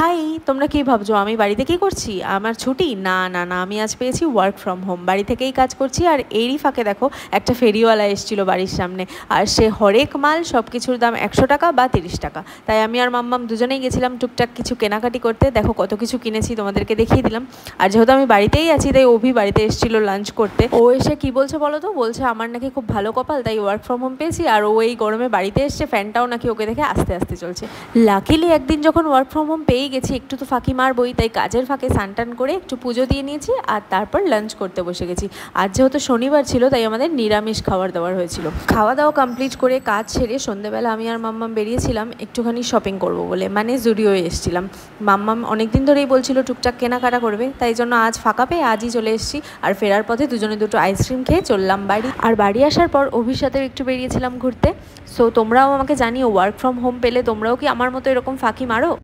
High, তোমরা কি ভাবছো আমি বাড়িতে কি করছি? আমার ছুটি? না না না, আমি আজ পেয়েছি ওয়ার্ক ফ্রম হোম, বাড়ি থেকেই কাজ করছি। আর এরই ফাঁকে দেখো একটা ফেরিওয়ালা এসেছিলো বাড়ির সামনে, আর সে হরেক মাল সব কিছুর দাম 100 টাকা বা 30 টাকা। তাই আমি আর মাম্মাম দুজনেই গেছিলাম টুকটাক কিছু কেনাকাটি করতে। দেখো কত কিছু কিনেছি, তোমাদেরকে দেখিয়ে দিলাম। আর যেহেতু আমি বাড়িতেই আছি তাই অভি বাড়িতে এসেছিলো লাঞ্চ করতে। ও এসে কি বলছে বলো তো, বলছে আমার নাকি খুব ভালো কপাল, তাই ওয়ার্ক ফ্রম হোম পেয়েছি। আর ও এই গরমে বাড়িতে এসছে, ফ্যানটাও নাকি ওকে দেখে আস্তে আস্তে চলছে। লাকিলি একদিন যখন ওয়ার্ক ফ্রম হোম পেয়ে গেছি, একটু তো ফাঁকি মারবই, তাই কাজের ফাঁকে স্নান করে একটু পুজো দিয়ে নিয়েছি আর তারপর লাঞ্চ করতে বসে গেছি। আজ যেহেতু শনিবার ছিল তাই আমাদের নিরামিষ খাবার দাবার হয়েছিল। খাওয়া দাওয়া কমপ্লিট করে কাজ সেরে সন্ধ্যেবেলা আমি আর মাম্মাম বেরিয়েছিলাম একটুখানি শপিং করব বলে, মানে জুডিওয়ে এসেছিলাম। মাম্মাম অনেকদিন ধরেই বলছিল টুকটাক কেনাকাটা করবে, তাই জন্য আজ ফাঁকা পেয়ে আজই চলে এসেছি। আর ফেরার পথে দুজনে দুটো আইসক্রিম খেয়ে চললাম বাড়ি। আর বাড়ি আসার পর অভির সাথেও একটু বেরিয়েছিলাম ঘুরতে। সো তোমরাও আমাকে জানিও ওয়ার্ক ফ্রম হোম পেলে তোমরাও কি আমার মতো এরকম ফাঁকি মারো?